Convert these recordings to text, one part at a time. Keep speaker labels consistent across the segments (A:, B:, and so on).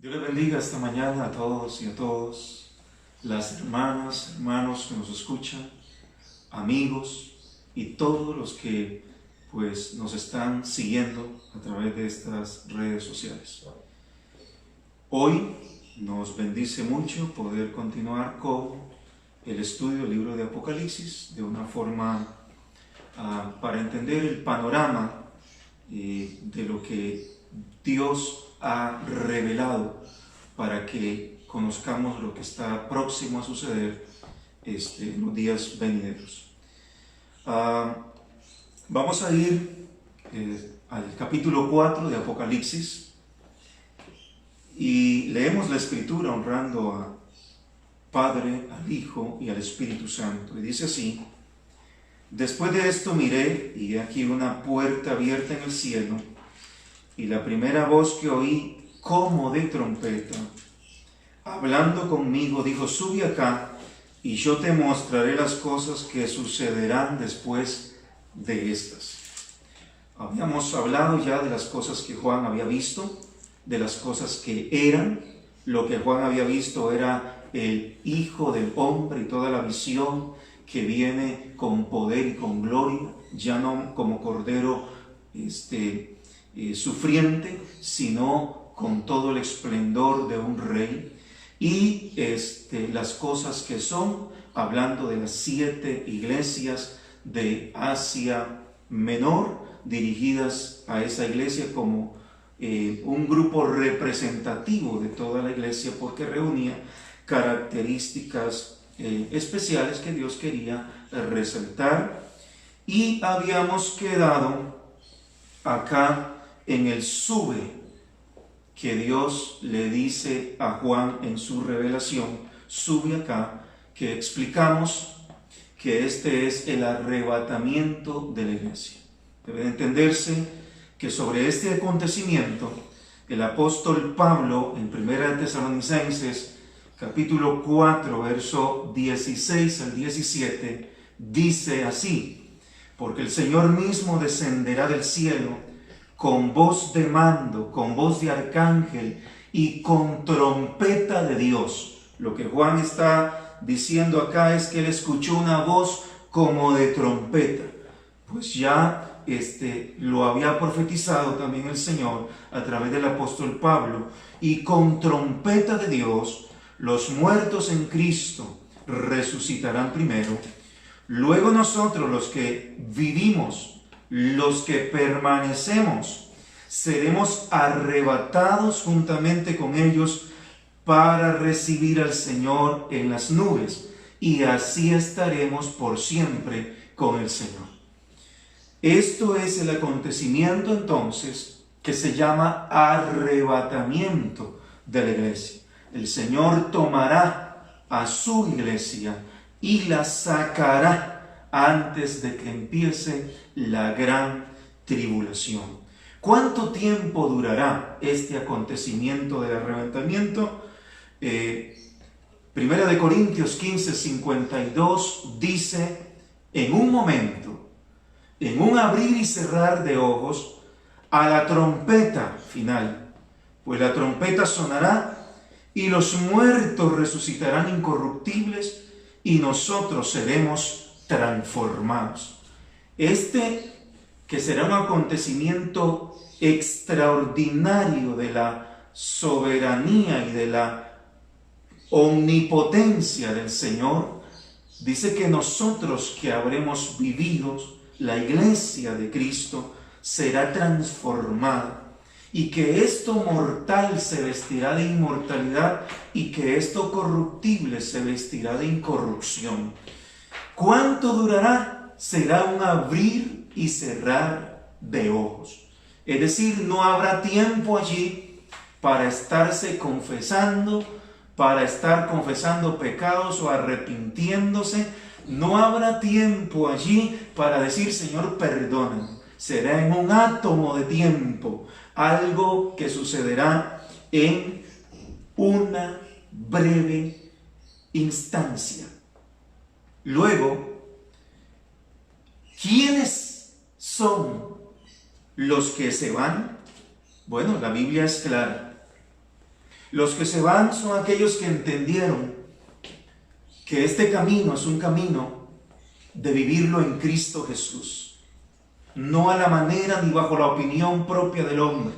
A: Dios les bendiga esta mañana a todos y a todas, las hermanas, hermanos que nos escuchan, amigos y todos los que nos están siguiendo a través de estas redes sociales. Hoy nos bendice mucho poder continuar con el estudio del libro de Apocalipsis de una forma para entender el panorama de lo que Dios ha revelado para que conozcamos lo que está próximo a suceder en los días venideros. Vamos a ir al capítulo 4 de Apocalipsis y leemos la escritura honrando a Padre, al Hijo y al Espíritu Santo. Y dice así: después de esto miré, y he aquí una puerta abierta en el cielo, y la primera voz que oí como de trompeta, hablando conmigo, dijo: sube acá, y yo te mostraré las cosas que sucederán después de estas. Habíamos hablado ya de las cosas que Juan había visto, de las cosas que eran. Lo que Juan había visto era el Hijo del Hombre y toda la visión que viene con poder y con gloria, ya no como cordero sufriente, sino con todo el esplendor de un rey. Y las cosas que son, hablando de las 7 iglesias de Asia Menor, dirigidas a esa iglesia como un grupo representativo de toda la iglesia, porque reunía características especiales que Dios quería resaltar. Y habíamos quedado acá en el sube que Dios le dice a Juan en su revelación, sube acá, que explicamos que este es el arrebatamiento de la iglesia. Debe entenderse que sobre este acontecimiento el apóstol Pablo en 1 Tesalonicenses capítulo 4 verso 16 al 17 dice así: porque el Señor mismo descenderá del cielo con voz de mando, con voz de arcángel y con trompeta de Dios. Lo que Juan está diciendo acá es que él escuchó una voz como de trompeta. Pues ya lo había profetizado también el Señor a través del apóstol Pablo. Y con trompeta de Dios, los muertos en Cristo resucitarán primero. Luego nosotros, los que vivimos, los que permanecemos, seremos arrebatados juntamente con ellos para recibir al Señor en las nubes, y así estaremos por siempre con el Señor. Esto es el acontecimiento entonces que se llama arrebatamiento de la iglesia. El Señor tomará a su iglesia y la sacará antes de que empiece la gran tribulación. ¿Cuánto tiempo durará este acontecimiento del arrebatamiento? Primera de Corintios 15:52 dice: en un momento, en un abrir y cerrar de ojos, a la trompeta final, pues la trompeta sonará y los muertos resucitarán incorruptibles y nosotros seremos transformados. Que será un acontecimiento extraordinario de la soberanía y de la omnipotencia del Señor, dice que nosotros que habremos vivido, la iglesia de Cristo, será transformada, y que esto mortal se vestirá de inmortalidad y que esto corruptible se vestirá de incorrupción. ¿Cuánto durará? Será un abrir y cerrar de ojos. Es decir, no habrá tiempo allí para estarse confesando, para estar confesando pecados o arrepintiéndose. No habrá tiempo allí para decir: Señor, perdóname. Será en un átomo de tiempo, algo que sucederá en una breve instancia. Luego, ¿quiénes son los que se van? Bueno, la Biblia es clara. Los que se van son aquellos que entendieron que este camino es un camino de vivirlo en Cristo Jesús, no a la manera ni bajo la opinión propia del hombre.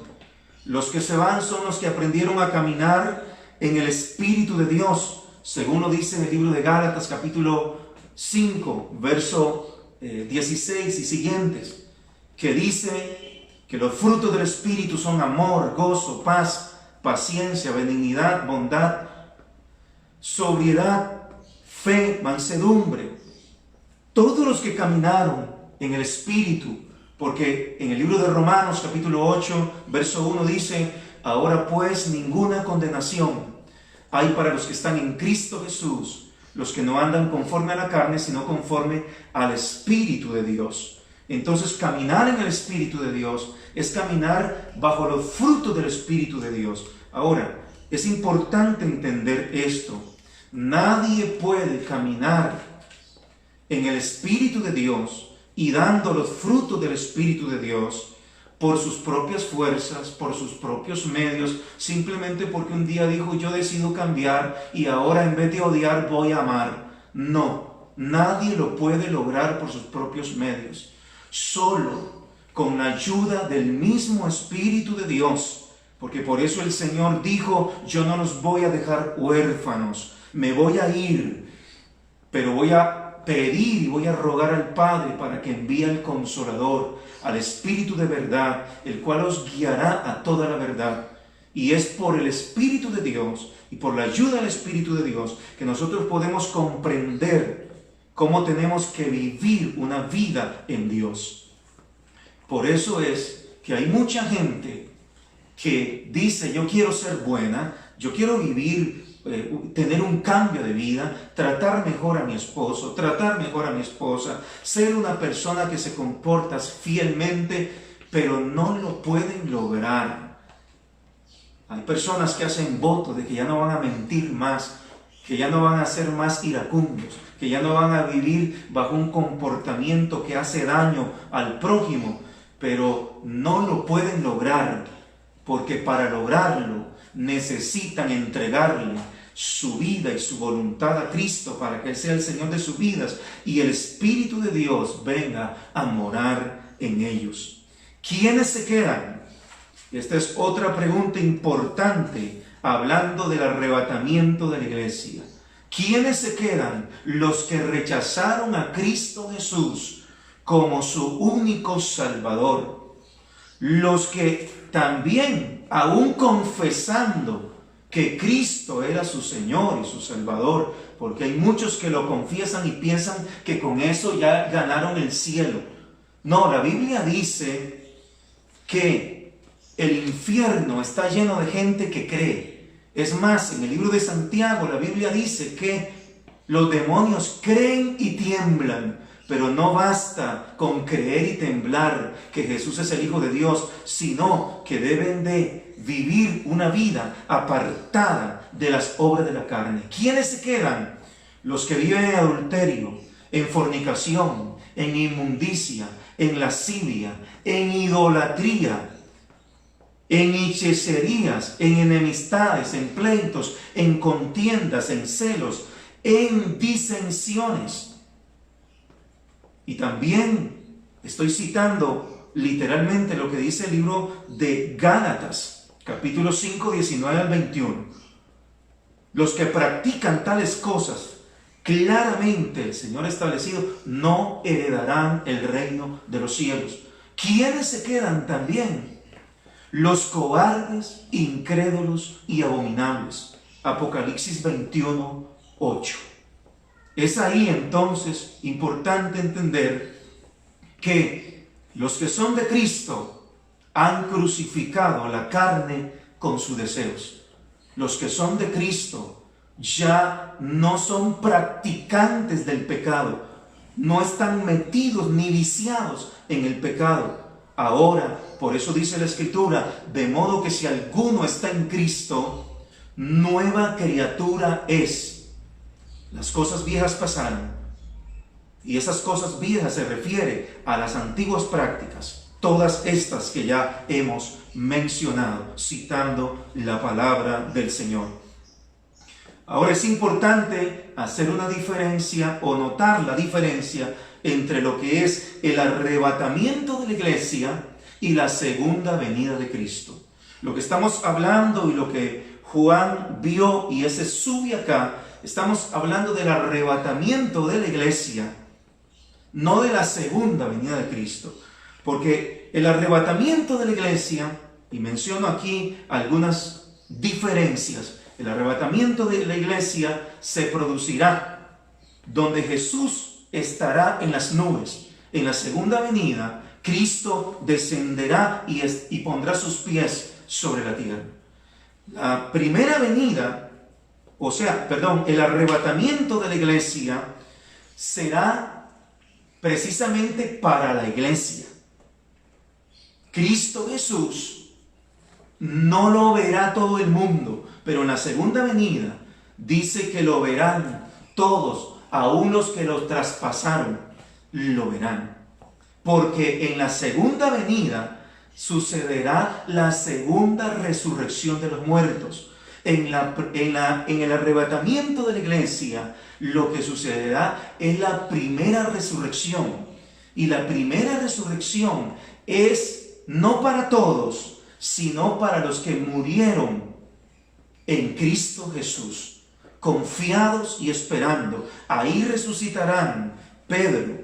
A: Los que se van son los que aprendieron a caminar en el Espíritu de Dios, según lo dice en el libro de Gálatas capítulo 5, verso 16 y siguientes, que dice que los frutos del Espíritu son amor, gozo, paz, paciencia, benignidad, bondad, sobriedad, fe, mansedumbre. Todos los que caminaron en el Espíritu, porque en el libro de Romanos capítulo 8, verso 1 dice: ahora pues ninguna condenación hay para los que están en Cristo Jesús, los que no andan conforme a la carne, sino conforme al Espíritu de Dios. Entonces, caminar en el Espíritu de Dios es caminar bajo los frutos del Espíritu de Dios. Ahora, es importante entender esto. Nadie puede caminar en el Espíritu de Dios y dando los frutos del Espíritu de Dios por sus propias fuerzas, por sus propios medios, simplemente porque un día dijo: yo decido cambiar y ahora en vez de odiar voy a amar. No, nadie lo puede lograr por sus propios medios. Solo con la ayuda del mismo Espíritu de Dios, porque por eso el Señor dijo: yo no los voy a dejar huérfanos, me voy a ir, pero voy a pedir y voy a rogar al Padre para que envíe al Consolador, al Espíritu de verdad, el cual os guiará a toda la verdad. Y es por el Espíritu de Dios y por la ayuda del Espíritu de Dios que nosotros podemos comprender cómo tenemos que vivir una vida en Dios. Por eso es que hay mucha gente que dice: yo quiero ser buena, yo quiero vivir, tener un cambio de vida, tratar mejor a mi esposo, tratar mejor a mi esposa, ser una persona que se comporta fielmente, pero no lo pueden lograr. Hay personas que hacen voto de que ya no van a mentir más, que ya no van a ser más iracundos, que ya no van a vivir bajo un comportamiento que hace daño al prójimo, pero no lo pueden lograr, porque para lograrlo necesitan entregarle su vida y su voluntad a Cristo para que Él sea el Señor de sus vidas y el Espíritu de Dios venga a morar en ellos. ¿Quiénes se quedan? Esta es otra pregunta importante hablando del arrebatamiento de la iglesia. ¿Quiénes se quedan? Los que rechazaron a Cristo Jesús como su único Salvador. Los que también, aún confesando que Cristo era su Señor y su Salvador, porque hay muchos que lo confiesan y piensan que con eso ya ganaron el cielo. No, la Biblia dice que el infierno está lleno de gente que cree. Es más, en el libro de Santiago la Biblia dice que los demonios creen y tiemblan. Pero no basta con creer y temblar que Jesús es el Hijo de Dios, sino que deben de vivir una vida apartada de las obras de la carne. ¿Quiénes se quedan? Los que viven en adulterio, en fornicación, en inmundicia, en lascivia, en idolatría, en hechicerías, en enemistades, en pleitos, en contiendas, en celos, en disensiones. Y también estoy citando literalmente lo que dice el libro de Gálatas, capítulo 5, 19 al 21. Los que practican tales cosas, claramente el Señor ha establecido, no heredarán el reino de los cielos. ¿Quiénes se quedan también? Los cobardes, incrédulos y abominables. Apocalipsis 21, 8. Es ahí entonces importante entender que los que son de Cristo han crucificado la carne con sus deseos. Los que son de Cristo ya no son practicantes del pecado, no están metidos ni viciados en el pecado. Ahora, por eso dice la Escritura, de modo que si alguno está en Cristo, nueva criatura es. Las cosas viejas pasaron, y esas cosas viejas se refiere a las antiguas prácticas. todas estas que ya hemos mencionado, citando la palabra del Señor. Ahora es importante hacer una diferencia o notar la diferencia entre lo que es el arrebatamiento de la iglesia y la segunda venida de Cristo. Lo que estamos hablando y lo que Juan vio y ese sube acá, estamos hablando del arrebatamiento de la iglesia, no de la segunda venida de Cristo. Porque el arrebatamiento de la iglesia, y menciono aquí algunas diferencias, el arrebatamiento de la iglesia se producirá donde Jesús estará en las nubes. En la segunda venida, Cristo descenderá y pondrá sus pies sobre la tierra. La primera venida, el arrebatamiento de la iglesia será precisamente para la iglesia. Cristo Jesús no lo verá todo el mundo, pero en la segunda venida dice que lo verán todos, aun los que lo traspasaron, lo verán. Porque en la segunda venida sucederá la segunda resurrección de los muertos. En el arrebatamiento de la iglesia, lo que sucederá es la primera resurrección. Y la primera resurrección es no para todos, sino para los que murieron en Cristo Jesús, confiados y esperando. Ahí resucitarán Pedro,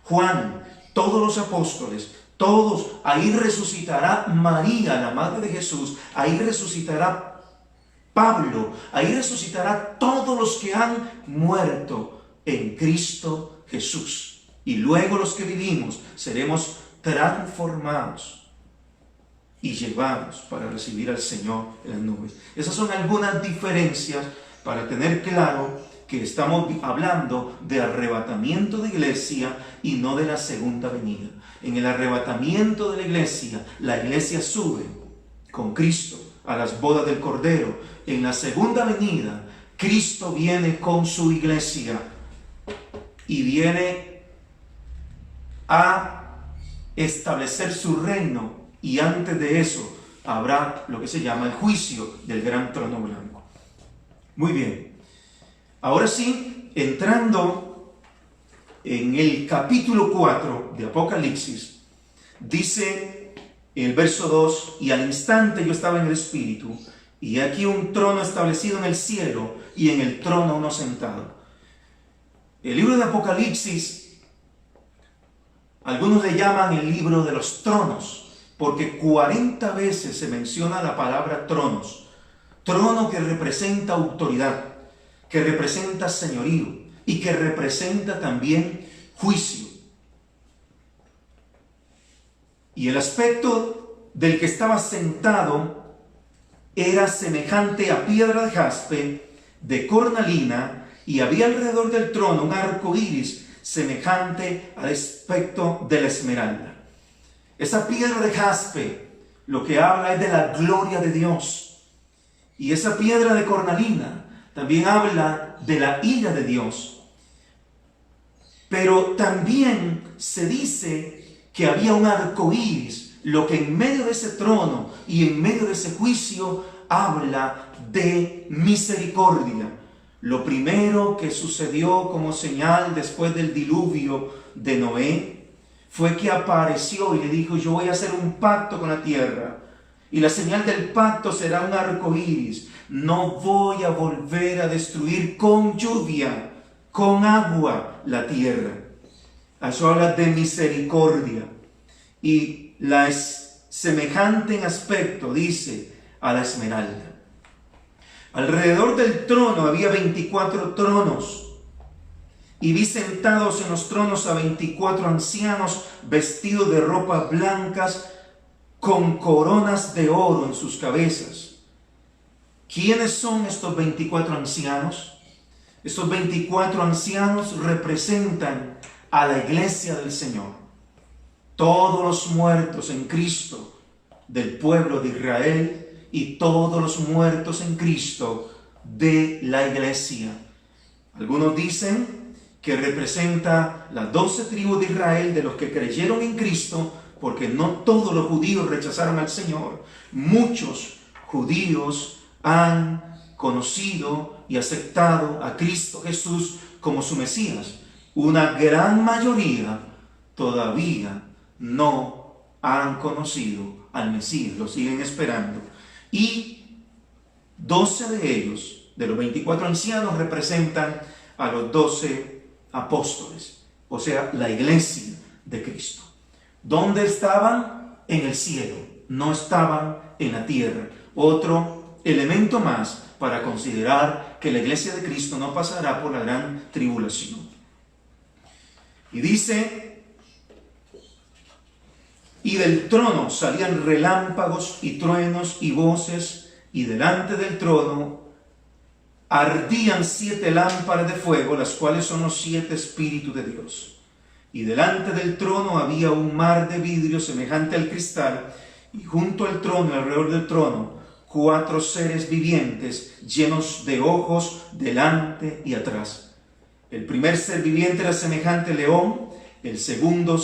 A: Juan, todos los apóstoles, todos. Ahí resucitará María, la madre de Jesús. Ahí resucitará Pablo. Ahí resucitará todos los que han muerto en Cristo Jesús. Y luego los que vivimos seremos transformados y llevados para recibir al Señor en las nubes. Esas son algunas diferencias para tener claro que estamos hablando de arrebatamiento de iglesia y no de la segunda venida. En el arrebatamiento de la iglesia sube con Cristo a las bodas del Cordero. En la segunda venida, Cristo viene con su iglesia y viene a establecer su reino. Y antes de eso habrá lo que se llama el juicio del gran trono blanco. Muy bien. Ahora sí, entrando en el capítulo 4 de Apocalipsis, dice el verso 2: y al instante yo estaba en el Espíritu, y aquí un trono establecido en el cielo, y en el trono uno sentado. El libro de Apocalipsis, algunos le llaman el libro de los tronos, porque 40 veces se menciona la palabra tronos. Trono que representa autoridad, que representa señorío y que representa también juicio. Y el aspecto del que estaba sentado era semejante a piedra de jaspe, de cornalina, y había alrededor del trono un arco iris semejante al aspecto de la esmeralda. Esa piedra de jaspe lo que habla es de la gloria de Dios. Y esa piedra de cornalina también habla de la ira de Dios. Pero también se dice que había un arco iris, lo que en medio de ese trono y en medio de ese juicio habla de misericordia. Lo primero que sucedió como señal después del diluvio de Noé fue que apareció y le dijo: yo voy a hacer un pacto con la tierra, y la señal del pacto será un arco iris. No voy a volver a destruir con lluvia, con agua, la tierra. Eso habla de misericordia. Y la es semejante en aspecto, dice, a la esmeralda. Alrededor del trono había 24 tronos. Y vi sentados en los tronos a 24 ancianos vestidos de ropas blancas con coronas de oro en sus cabezas. ¿Quiénes son estos 24 ancianos? Estos 24 ancianos representan a la iglesia del Señor. Todos los muertos en Cristo del pueblo de Israel y todos los muertos en Cristo de la iglesia. Algunos dicen que representa las 12 tribus de Israel, de los que creyeron en Cristo, porque no todos los judíos rechazaron al Señor. Muchos judíos han conocido y aceptado a Cristo Jesús como su Mesías. Una gran mayoría todavía no han conocido al Mesías, lo siguen esperando. Y 12 de ellos, de los 24 ancianos, representan a los 12 apóstoles, o sea, la iglesia de Cristo. ¿Dónde estaban? En el cielo, no estaban en la tierra. Otro elemento más para considerar que la iglesia de Cristo no pasará por la gran tribulación. Y dice: y del trono salían relámpagos y truenos y voces, y delante del trono ardían 7 lámparas de fuego, las cuales son los 7 espíritus de Dios. Y delante del trono había un mar de vidrio semejante al cristal, y junto al trono, alrededor del trono, 4 seres vivientes llenos de ojos delante y atrás. El primer ser viviente era semejante al león, el segundo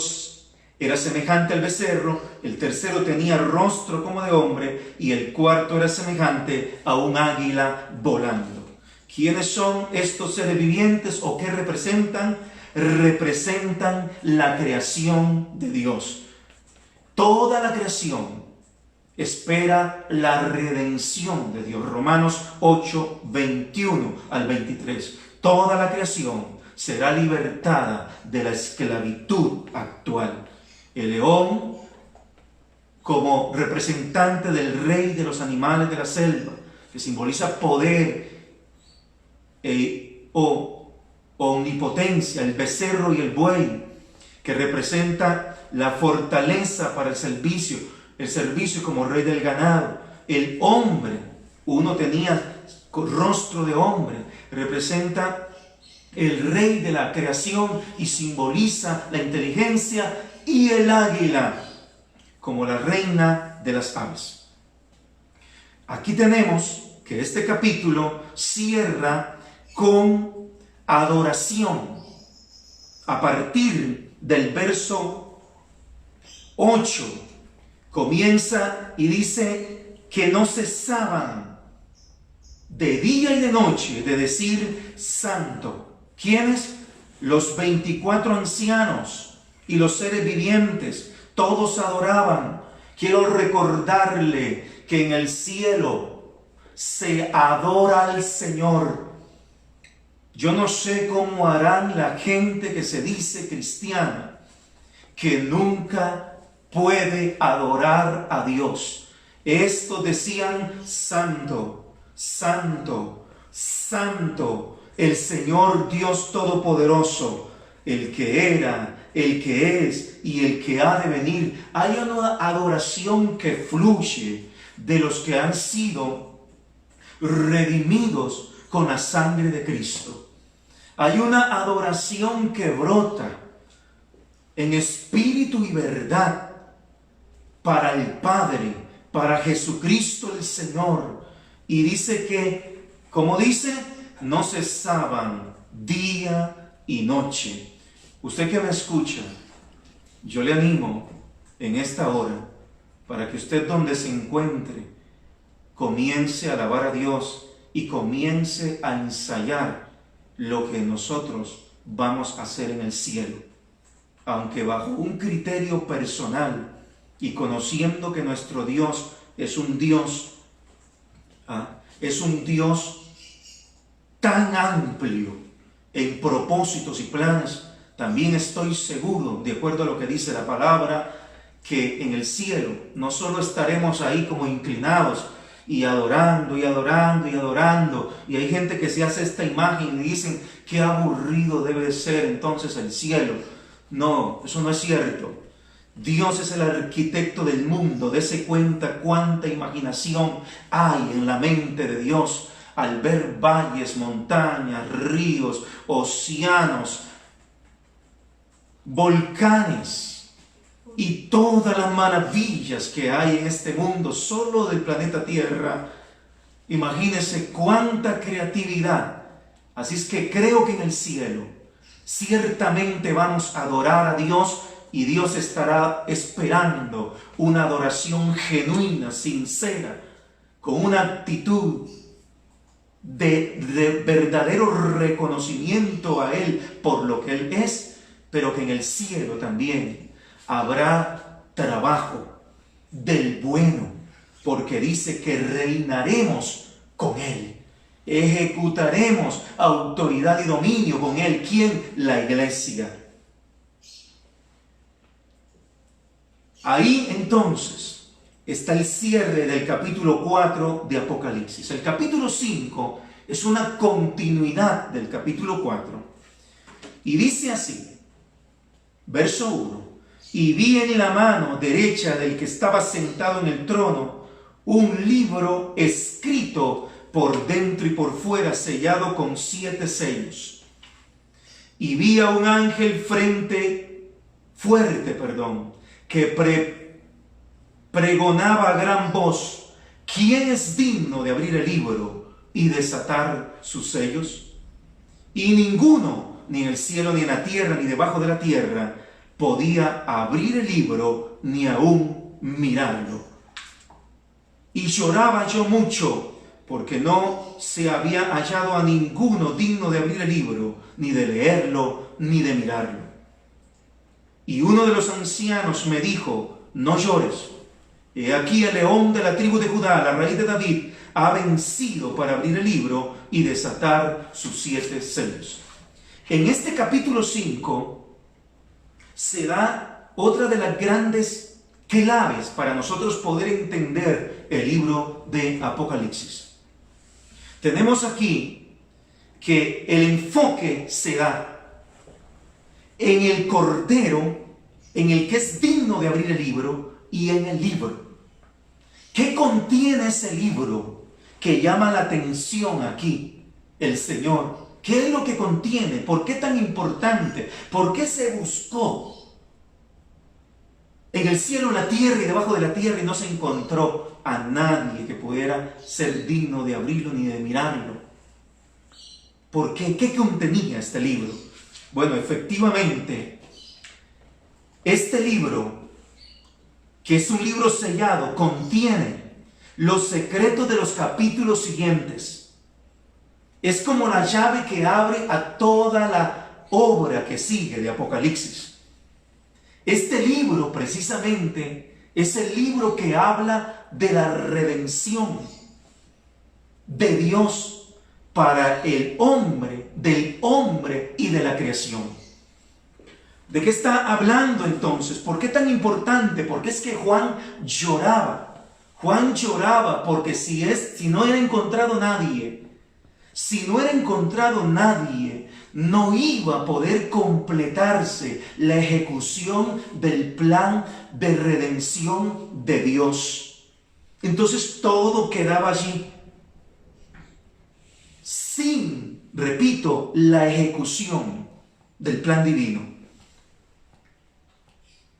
A: era semejante al becerro, el tercero tenía rostro como de hombre, y el cuarto era semejante a un águila volando. ¿Quiénes son estos seres vivientes o qué representan? Representan la creación de Dios. Toda la creación espera la redención de Dios. Romanos 8, 21 al 23. Toda la creación será libertada de la esclavitud actual. El león, como representante del rey de los animales de la selva, que simboliza poder o omnipotencia. El becerro y el buey, que representa la fortaleza para el servicio como rey del ganado. El hombre, uno tenía rostro de hombre, representa el rey de la creación y simboliza la inteligencia, y el águila como la reina de las aves. Aquí tenemos que este capítulo cierra con adoración. A partir del verso 8 comienza y dice que no cesaban de día y de noche de decir santo. ¿Quiénes? Los 24 ancianos y los seres vivientes, todos adoraban. Quiero recordarle que en el cielo se adora al Señor. Yo no sé cómo harán la gente que se dice cristiana, que nunca puede adorar a Dios. Estos decían: santo, santo, santo, el Señor Dios Todopoderoso, el que era, el que es y el que ha de venir. Hay una adoración que fluye de los que han sido redimidos con la sangre de Cristo. Hay una adoración que brota en espíritu y verdad para el Padre, para Jesucristo el Señor. Y dice que, como dice, no cesaban día y noche. Usted que me escucha, yo le animo en esta hora para que usted, donde se encuentre, comience a alabar a Dios y comience a ensayar lo que nosotros vamos a hacer en el cielo. Aunque bajo un criterio personal y conociendo que nuestro Dios es un Dios tan amplio en propósitos y planes, también estoy seguro, de acuerdo a lo que dice la palabra, que en el cielo no solo estaremos ahí como inclinados y adorando y adorando y adorando, y hay gente que se hace esta imagen y dicen: qué aburrido debe de ser entonces el cielo. No, eso no es cierto. Dios es el arquitecto del mundo. Dese cuenta cuánta imaginación hay en la mente de Dios al ver valles, montañas, ríos, océanos, volcanes y todas las maravillas que hay en este mundo, solo del planeta Tierra. Imagínense cuánta creatividad. Así es que creo que en el cielo ciertamente vamos a adorar a Dios y Dios estará esperando una adoración genuina, sincera, con una actitud de verdadero reconocimiento a Él por lo que Él es, pero que en el cielo también habrá trabajo del bueno, porque dice que reinaremos con Él, ejecutaremos autoridad y dominio con Él. ¿Quién? La iglesia. Ahí entonces está el cierre del capítulo 4 de Apocalipsis. El capítulo 5 es una continuidad del capítulo 4 y dice así, verso 1: y vi en la mano derecha del que estaba sentado en el trono un libro escrito por dentro y por fuera, sellado con 7 sellos. Y vi a un ángel fuerte, que pregonaba a gran voz: ¿quién es digno de abrir el libro y desatar sus sellos? Y ninguno, ni en el cielo, ni en la tierra, ni debajo de la tierra, podía abrir el libro, ni aún mirarlo. Y lloraba yo mucho, porque no se había hallado a ninguno digno de abrir el libro, ni de leerlo, ni de mirarlo. Y uno de los ancianos me dijo: no llores, he aquí el león de la tribu de Judá, la raíz de David, ha vencido para abrir el libro y desatar sus 7 sellos. En este capítulo 5 se da otra de las grandes claves para nosotros poder entender el libro de Apocalipsis. Tenemos aquí que el enfoque se da en el Cordero, en el que es digno de abrir el libro, y en el libro. ¿Qué contiene ese libro que llama la atención aquí el Señor? ¿Qué es lo que contiene? ¿Por qué tan importante? ¿Por qué se buscó en el cielo, la tierra y debajo de la tierra y no se encontró a nadie que pudiera ser digno de abrirlo ni de mirarlo? ¿Por qué? ¿Qué contenía este libro? Bueno, efectivamente, este libro, que es un libro sellado, contiene los secretos de los capítulos siguientes. Es como la llave que abre a toda la obra que sigue de Apocalipsis. Este libro, precisamente, es el libro que habla de la redención de Dios para el hombre, del hombre y de la creación. ¿De qué está hablando entonces? ¿Por qué tan importante? Porque es que Juan lloraba. Juan lloraba porque si no era encontrado nadie, no iba a poder completarse la ejecución del plan de redención de Dios. Entonces todo quedaba allí sin, repito, la ejecución del plan divino.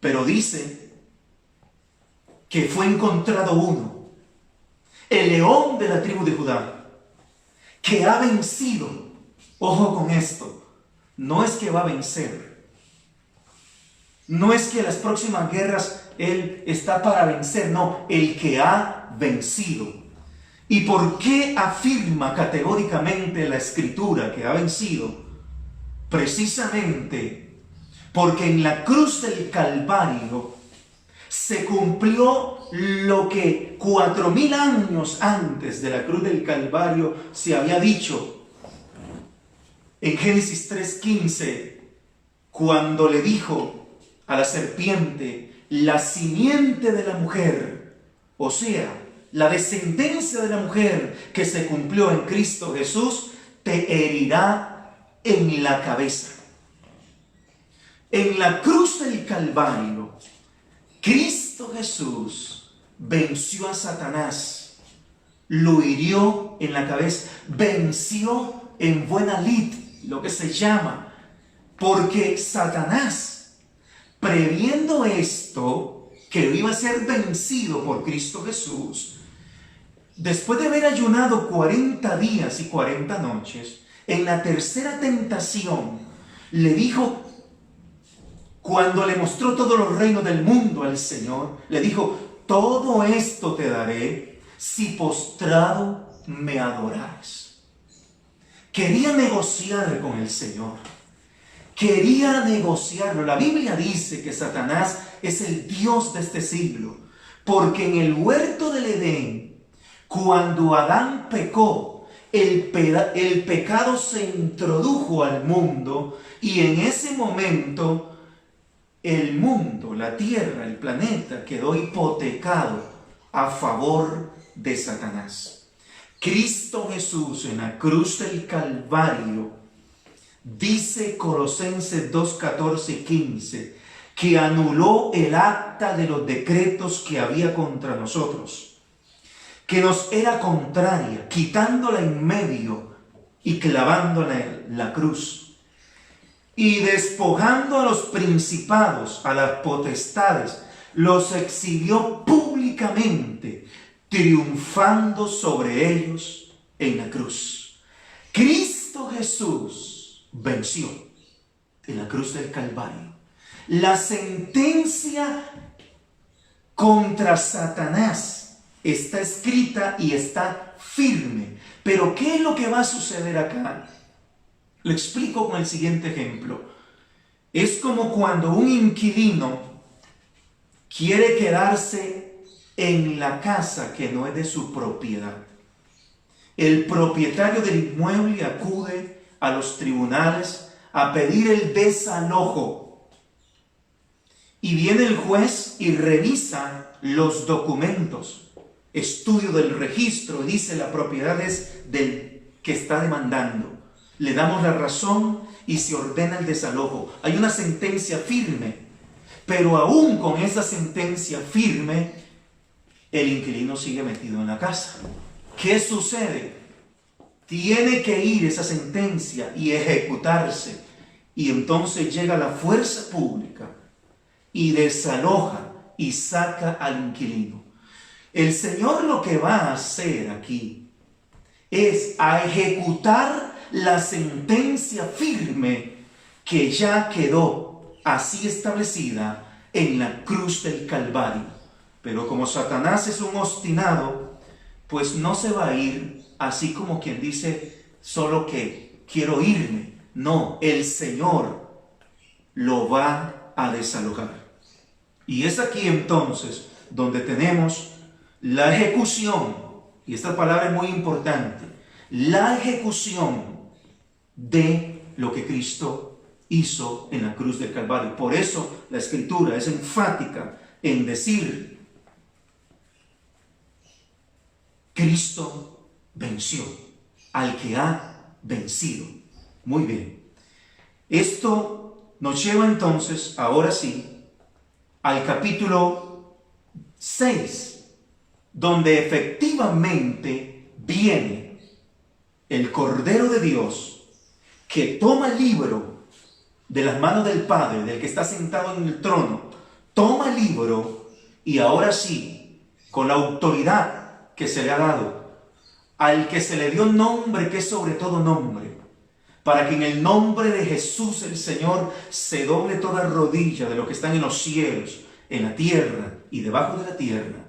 A: Pero dice que fue encontrado uno, el león de la tribu de Judá, que ha vencido. Ojo con esto, no es que va a vencer, no es que en las próximas guerras él está para vencer, no, el que ha vencido. ¿Y por qué afirma categóricamente la Escritura que ha vencido? Precisamente porque en la cruz del Calvario se cumplió lo que 4000 años antes de la cruz del Calvario se había dicho en Génesis 3:15, cuando le dijo a la serpiente: la simiente de la mujer, o sea, la descendencia de la mujer que se cumplió en Cristo Jesús, te herirá en la cabeza. En la cruz del Calvario, Cristo Jesús venció a Satanás, lo hirió en la cabeza, venció en buena lid, lo que se llama, porque Satanás, previendo esto, que iba a ser vencido por Cristo Jesús, después de haber ayunado 40 días y 40 noches, en la tercera tentación le dijo cuando le mostró todos los reinos del mundo al Señor, le dijo: todo esto te daré si postrado me adorares. Quería negociar con el Señor. Quería negociarlo. La Biblia dice que Satanás es el Dios de este siglo, porque en el huerto del Edén, cuando Adán pecó, el pecado se introdujo al mundo, y en ese momento el mundo, la tierra, el planeta quedó hipotecado a favor de Satanás. Cristo Jesús en la cruz del Calvario, dice Colosenses 2, 14 y 15, que anuló el acta de los decretos que había contra nosotros, que nos era contraria, quitándola en medio y clavándola en la cruz. Y despojando a los principados, a las potestades, los exhibió públicamente, triunfando sobre ellos en la cruz. Cristo Jesús venció en la cruz del Calvario. La sentencia contra Satanás está escrita y está firme. Pero ¿qué es lo que va a suceder acá? Lo explico con el siguiente ejemplo. Es como cuando un inquilino quiere quedarse en la casa que no es de su propiedad. El propietario del inmueble acude a los tribunales a pedir el desalojo. Y viene el juez y revisa los documentos, estudio del registro, y dice: la propiedad es del que está demandando. Le damos la razón y se ordena el desalojo. Hay una sentencia firme, pero aún con esa sentencia firme, el inquilino sigue metido en la casa. ¿Qué sucede? Tiene que ir esa sentencia y ejecutarse. Y entonces llega la fuerza pública y desaloja y saca al inquilino. El Señor lo que va a hacer aquí es a ejecutar la sentencia firme que ya quedó así establecida en la cruz del Calvario. Pero como Satanás es un obstinado, pues no se va a ir así como quien dice solo que quiero irme. No, el Señor lo va a desalojar. Y es aquí entonces donde tenemos la ejecución, y esta palabra es muy importante, la ejecución de lo que Cristo hizo en la cruz del Calvario. Por eso la Escritura es enfática en decir: Cristo venció al que ha vencido. Muy bien. Esto nos lleva entonces, ahora sí, al capítulo 6, donde efectivamente viene el Cordero de Dios, que toma el libro de las manos del Padre, del que está sentado en el trono, toma el libro y ahora sí, con la autoridad que se le ha dado, al que se le dio nombre que es sobre todo nombre, para que en el nombre de Jesús el Señor se doble toda rodilla de lo que están en los cielos, en la tierra y debajo de la tierra,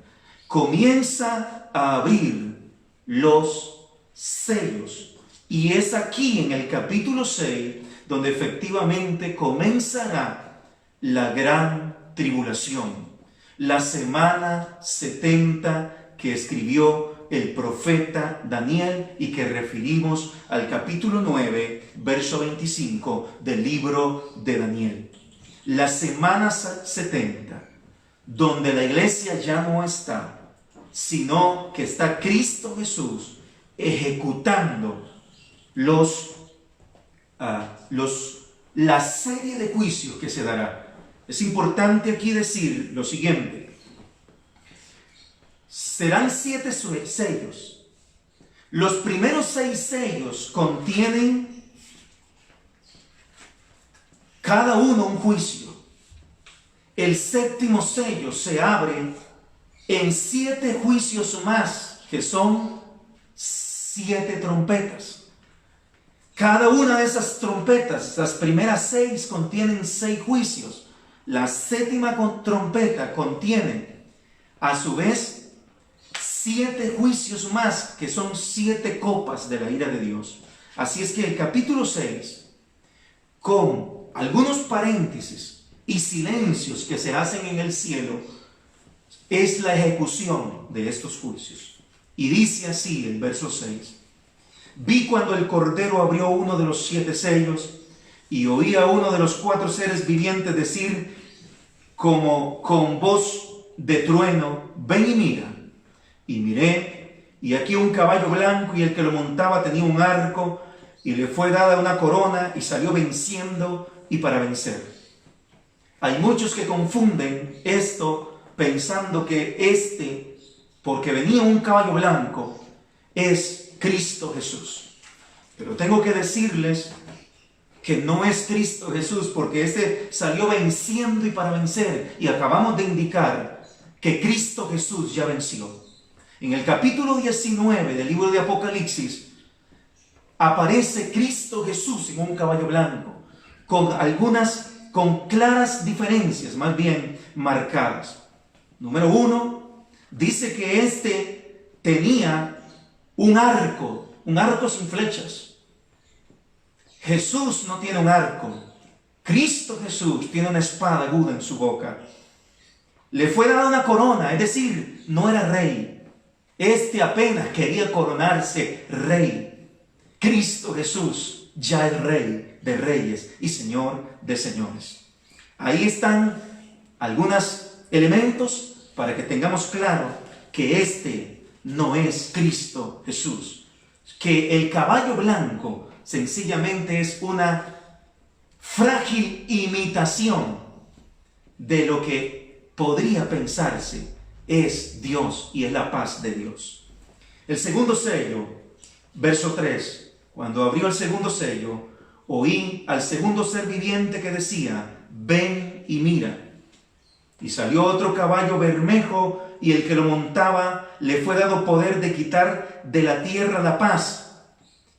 A: comienza a abrir los sellos. Y es aquí en el capítulo 6 donde efectivamente comenzará la gran tribulación, la semana 70 que escribió el profeta Daniel y que referimos al capítulo 9, verso 25 del libro de Daniel. La semana 70, donde la iglesia ya no está, sino que está Cristo Jesús ejecutando la serie de juicios que se dará. Es importante aquí decir lo siguiente: serán 7 sellos. Los primeros 6 sellos contienen cada uno un juicio. El 7º sello se abre en 7 juicios más, que son 7 trompetas. Cada una de esas trompetas, las primeras 6 contienen 6 juicios. La séptima trompeta contiene a su vez 7 juicios más, que son 7 copas de la ira de Dios. Así es que el capítulo 6, con algunos paréntesis y silencios que se hacen en el cielo, es la ejecución de estos juicios. Y dice así el verso 6: vi cuando el Cordero abrió uno de los 7 sellos, y oí a uno de los 4 seres vivientes decir como con voz de trueno: ven y mira. Y miré, y aquí un caballo blanco, y el que lo montaba tenía un arco, y le fue dada una corona, y salió venciendo y para vencer. Hay muchos que confunden esto pensando que porque venía un caballo blanco, es Cristo Jesús. Pero tengo que decirles que no es Cristo Jesús, porque salió venciendo y para vencer, y acabamos de indicar que Cristo Jesús ya venció. En el capítulo 19 del libro de Apocalipsis aparece Cristo Jesús en un caballo blanco, con claras diferencias, más bien marcadas. Número 1, dice que tenía un arco sin flechas. Jesús no tiene un arco. Cristo Jesús tiene una espada aguda en su boca. Le fue dada una corona, es decir, no era rey. Apenas quería coronarse rey. Cristo Jesús ya es Rey de reyes y Señor de señores. Ahí están algunos elementos para que tengamos claro que no es Cristo Jesús. Que el caballo blanco sencillamente es una frágil imitación de lo que podría pensarse es Dios y es la paz de Dios. El segundo sello, verso 3. Cuando abrió el segundo sello, oí al segundo ser viviente que decía: ven y mira. Y salió otro caballo bermejo, y el que lo montaba le fue dado poder de quitar de la tierra la paz,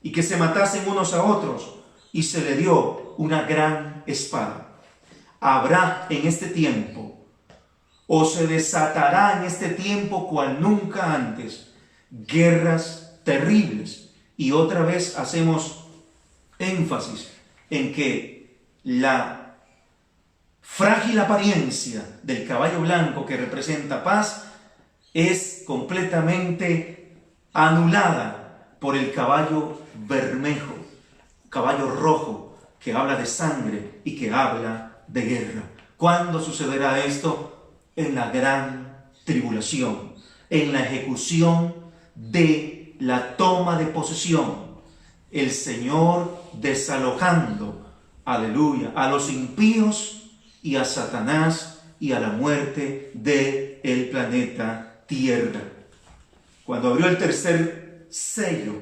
A: y que se matasen unos a otros, y se le dio una gran espada. Habrá en este tiempo, o se desatará en este tiempo cual nunca antes, guerras terribles. Y otra vez hacemos énfasis en que la frágil apariencia del caballo blanco que representa paz es completamente anulada por el caballo bermejo, caballo rojo, que habla de sangre y que habla de guerra. ¿Cuándo sucederá esto? En la gran tribulación, en la ejecución de la toma de posesión, el Señor desalojando, aleluya, a los impíos y a Satanás y a la muerte del planeta Tierra. Cuando abrió el tercer sello,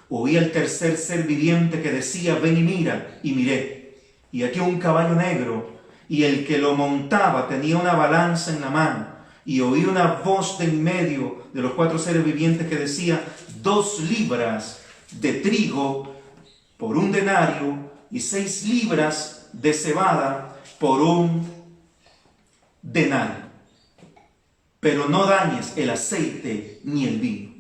A: oí al tercer ser viviente que decía: ven y mira. Y miré, y aquí un caballo negro, y el que lo montaba tenía una balanza en la mano. Y oí una voz de en medio de los 4 seres vivientes que decía: 2 libras de trigo por 1 denario, y 6 libras de cebada por 1 denario. Pero no dañes el aceite ni el vino.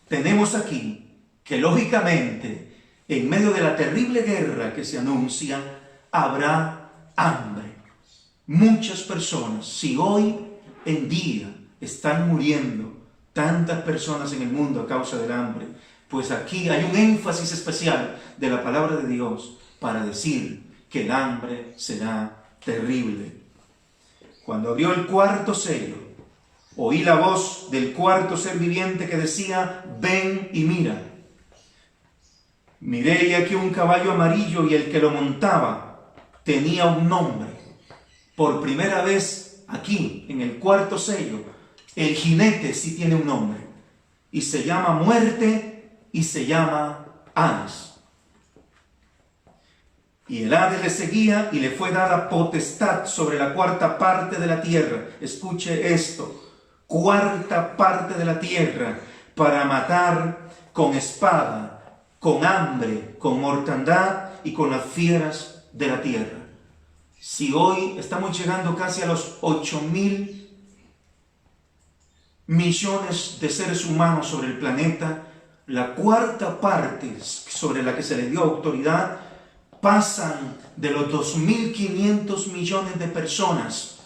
A: Tenemos aquí que lógicamente, en medio de la terrible guerra que se anuncia, habrá hambre. Muchas personas, si hoy en día están muriendo tantas personas en el mundo a causa del hambre, pues aquí hay un énfasis especial de la palabra de Dios para decir que el hambre será terrible. Cuando abrió el cuarto sello, oí la voz del cuarto ser viviente que decía: ven y mira. Miré, y aquí un caballo amarillo, y el que lo montaba tenía un nombre. Por primera vez aquí, en el cuarto sello, el jinete sí tiene un nombre, y se llama Muerte, y se llama Hades. Y el Hades le seguía, y le fue dada potestad sobre la 4ª parte de la tierra. Escuche esto: 4ª parte de la tierra, para matar con espada, con hambre, con mortandad y con las fieras de la tierra. Si hoy estamos llegando casi a los 8.000.000.000 de seres humanos sobre el planeta, la cuarta parte sobre la que se le dio autoridad pasan de los 2.500 millones de personas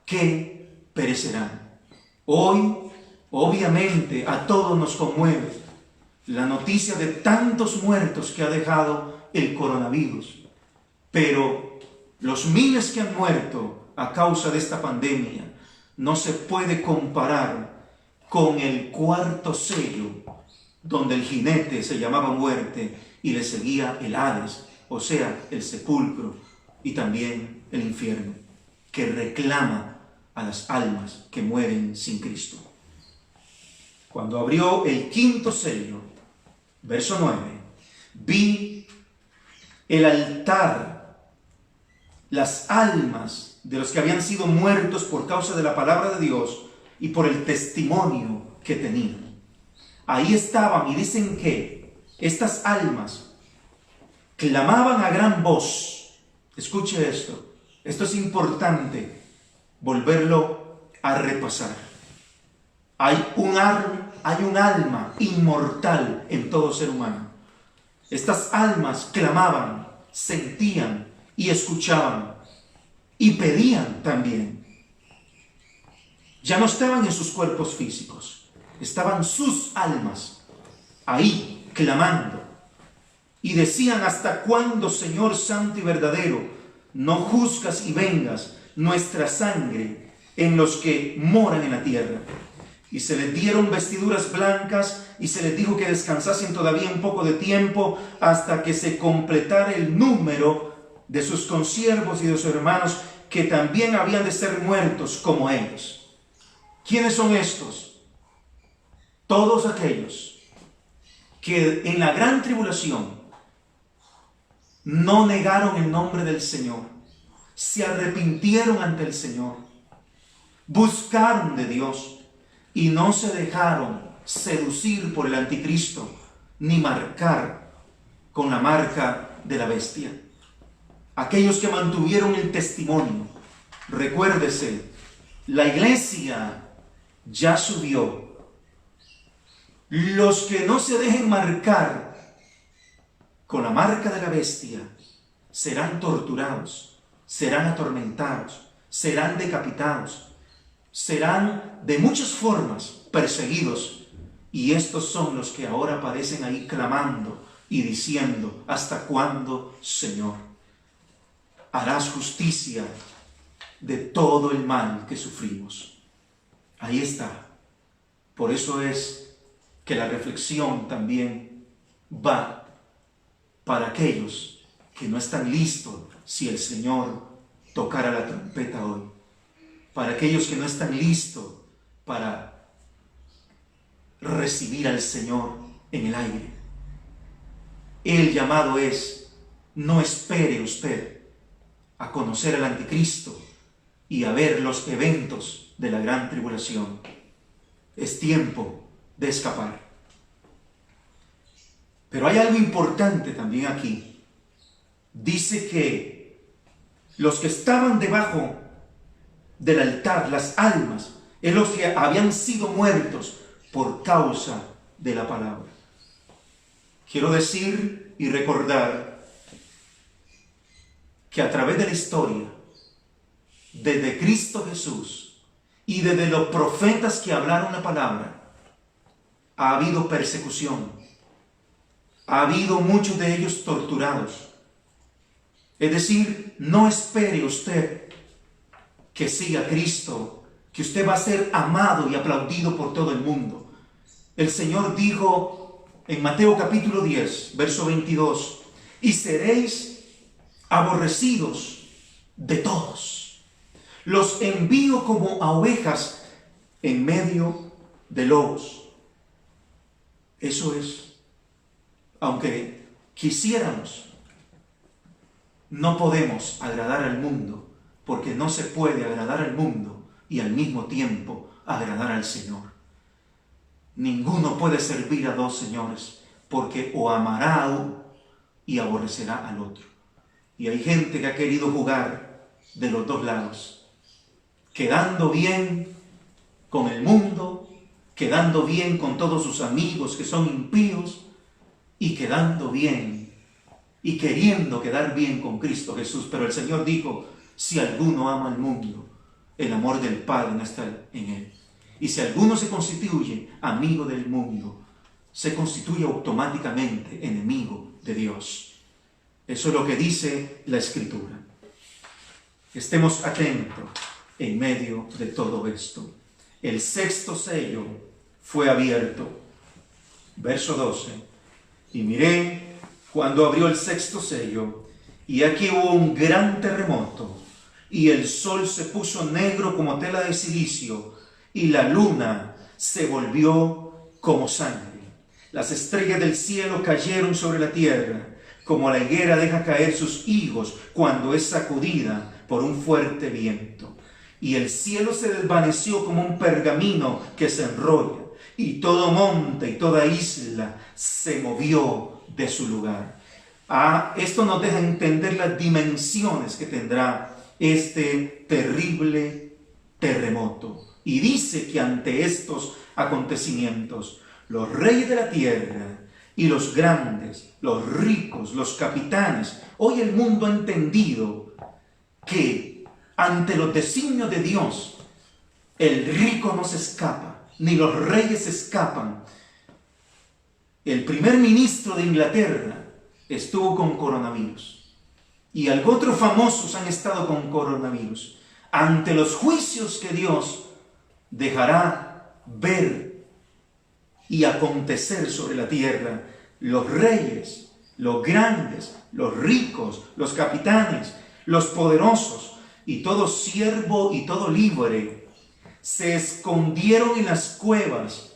A: que perecerán. Hoy, obviamente, a todos nos conmueve la noticia de tantos muertos que ha dejado el coronavirus, pero los miles que han muerto a causa de esta pandemia no se puede comparar con el cuarto sello, donde el jinete se llamaba muerte y le seguía el Hades, o sea, el sepulcro, y también el infierno, que reclama a las almas que mueren sin Cristo. Cuando abrió el quinto sello, verso 9, vi el altar, las almas de los que habían sido muertos por causa de la palabra de Dios y por el testimonio que tenían. Ahí estaban, y dicen que estas almas clamaban a gran voz. Escuche esto es importante volverlo a repasar. Hay un alma inmortal en todo ser humano. Estas almas clamaban, sentían y escuchaban y pedían también. Ya no estaban en sus cuerpos físicos, estaban sus almas ahí clamando y decían: ¿hasta cuándo, Señor santo y verdadero, no juzgas y vengas nuestra sangre en los que moran en la tierra? Y se les dieron vestiduras blancas y se les dijo que descansasen todavía un poco de tiempo hasta que se completara el número de sus consiervos y de sus hermanos, que también habían de ser muertos como ellos. ¿Quiénes son estos? Todos aquellos que en la gran tribulación no negaron el nombre del Señor, se arrepintieron ante el Señor, buscaron de Dios y no se dejaron seducir por el anticristo ni marcar con la marca de la bestia. Aquellos que mantuvieron el testimonio. Recuérdese, la iglesia ya subió. Los que no se dejen marcar con la marca de la bestia serán torturados, serán atormentados, serán decapitados, serán de muchas formas perseguidos. Y estos son los que ahora aparecen ahí clamando y diciendo: ¿hasta cuándo, Señor, harás justicia de todo el mal que sufrimos? Ahí está. Por eso es que la reflexión también va para aquellos que no están listos si el Señor tocara la trompeta hoy. Para aquellos que no están listos para recibir al Señor en el aire. El llamado es: no espere usted a conocer al anticristo y a ver los eventos de la gran tribulación. Es tiempo de escapar. Pero hay algo importante también aquí. Dice que los que estaban debajo del altar, las almas, es los que habían sido muertos por causa de la palabra. Quiero decir y recordar que a través de la historia, desde Cristo Jesús y desde los profetas que hablaron la palabra, ha habido persecución, ha habido muchos de ellos torturados. Es decir, no espere usted que siga a Cristo, que usted va a ser amado y aplaudido por todo el mundo. El Señor dijo en Mateo capítulo 10, verso 22, y seréis aborrecidos de todos. Los envío como a ovejas en medio de lobos. Eso es. Aunque quisiéramos, no podemos agradar al mundo, porque no se puede agradar al mundo y al mismo tiempo agradar al Señor. Ninguno puede servir a dos señores, porque o amará a uno y aborrecerá al otro. Y hay gente que ha querido jugar de los dos lados, quedando bien con el mundo, quedando bien con todos sus amigos que son impíos, y quedando bien y queriendo quedar bien con Cristo Jesús. Pero el Señor dijo, si alguno ama al mundo, el amor del Padre no está en él. Y si alguno se constituye amigo del mundo, se constituye automáticamente enemigo de Dios. Eso es lo que dice la Escritura. Estemos atentos en medio de todo esto. El sexto sello fue abierto. Verso 12. Y miré cuando abrió el sexto sello, y aquí hubo un gran terremoto, y el sol se puso negro como tela de silicio, y la luna se volvió como sangre. Las estrellas del cielo cayeron sobre la tierra, como la higuera deja caer sus higos cuando es sacudida por un fuerte viento. Y el cielo se desvaneció como un pergamino que se enrolla, y todo monte y toda isla se movió de su lugar. Esto nos deja entender las dimensiones que tendrá este terrible terremoto. Y dice que ante estos acontecimientos, los reyes de la tierra y los grandes, los ricos, los capitanes, hoy el mundo ha entendido que ante los designios de Dios, el rico no se escapa, ni los reyes escapan. El primer ministro de Inglaterra estuvo con coronavirus, y otros famosos han estado con coronavirus. Ante los juicios que Dios dejará ver y acontecer sobre la tierra, los reyes, los grandes, los ricos, los capitanes, los poderosos y todo siervo y todo libre se escondieron en las cuevas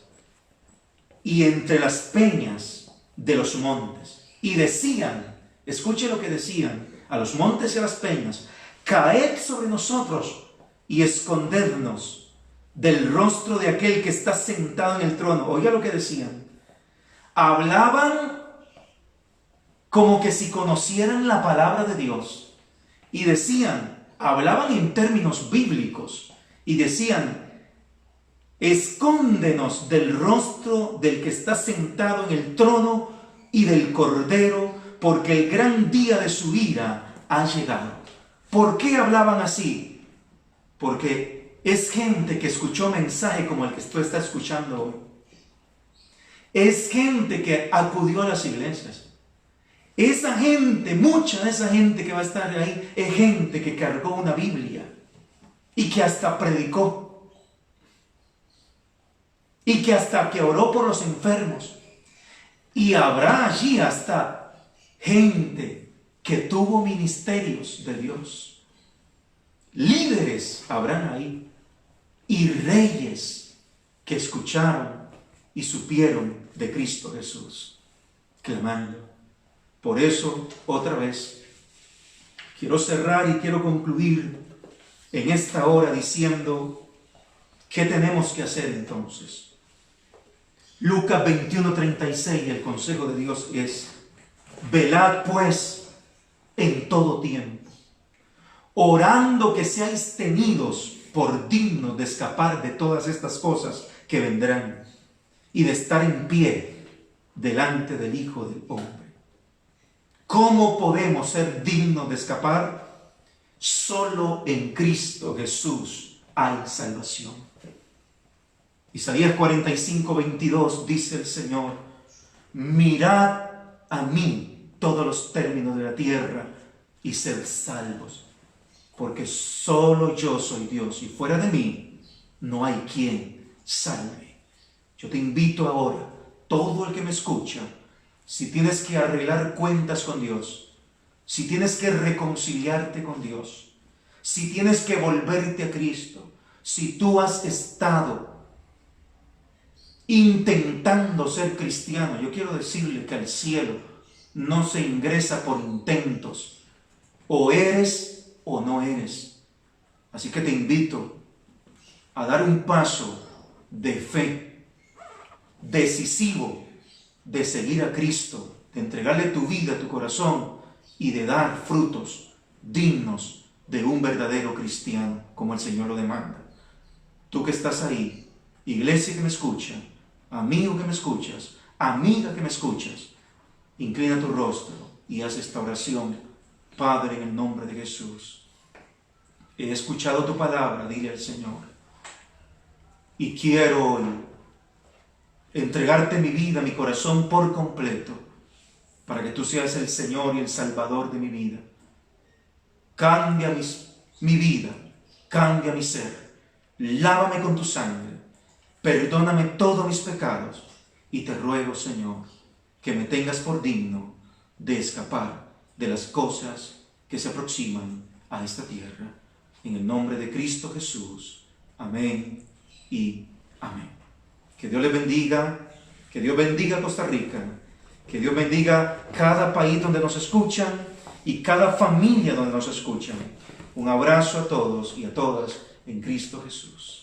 A: y entre las peñas de los montes, y decían, escuche lo que decían, a los montes y a las peñas: caed sobre nosotros y escondednos del rostro de aquel que está sentado en el trono. Oiga lo que decían. Hablaban como que si conocieran la palabra de Dios, y decían, hablaban en términos bíblicos, y decían: escóndenos del rostro del que está sentado en el trono y del Cordero, porque el gran día de su ira ha llegado. ¿Por qué hablaban así? Porque es gente que escuchó mensaje como el que tú estás escuchando hoy. Es gente que acudió a las iglesias. Esa gente, mucha de esa gente que va a estar ahí, es gente que cargó una Biblia y que hasta predicó. Y que hasta que oró por los enfermos. Y habrá allí hasta gente que tuvo ministerios de Dios. Líderes habrán ahí. Y reyes que escucharon y supieron de Cristo Jesús, clamando. Por eso, otra vez, quiero cerrar y quiero concluir en esta hora diciendo, ¿qué tenemos que hacer entonces? Lucas 21:36, el consejo de Dios es: velad pues en todo tiempo, orando que seáis tenidos por dignos de escapar de todas estas cosas que vendrán y de estar en pie delante del Hijo del Hombre. ¿Cómo podemos ser dignos de escapar? Solo en Cristo Jesús hay salvación. Isaías 45:22 dice el Señor: mirad a mí todos los términos de la tierra y sed salvos, porque solo yo soy Dios y fuera de mí no hay quien salve. Yo te invito ahora, todo el que me escucha, si tienes que arreglar cuentas con Dios, si tienes que reconciliarte con Dios, si tienes que volverte a Cristo, si tú has estado intentando ser cristiano, yo quiero decirle que al cielo no se ingresa por intentos. O eres o no eres. Así que te invito a dar un paso de fe decisivo, de seguir a Cristo, de entregarle tu vida, tu corazón y de dar frutos dignos de un verdadero cristiano, como el Señor lo demanda. Tú que estás ahí, iglesia que me escucha, amigo que me escuchas, amiga que me escuchas, inclina tu rostro y haz esta oración. Padre, en el nombre de Jesús, he escuchado tu palabra, dile al Señor, y quiero hoy entregarte mi vida, mi corazón por completo, para que tú seas el Señor y el Salvador de mi vida. Cambia mi vida, cambia mi ser, lávame con tu sangre, perdóname todos mis pecados, y te ruego, Señor, que me tengas por digno de escapar de las cosas que se aproximan a esta tierra. En el nombre de Cristo Jesús. Amén y amén. Que Dios les bendiga, que Dios bendiga a Costa Rica, que Dios bendiga cada país donde nos escuchan y cada familia donde nos escuchan. Un abrazo a todos y a todas en Cristo Jesús.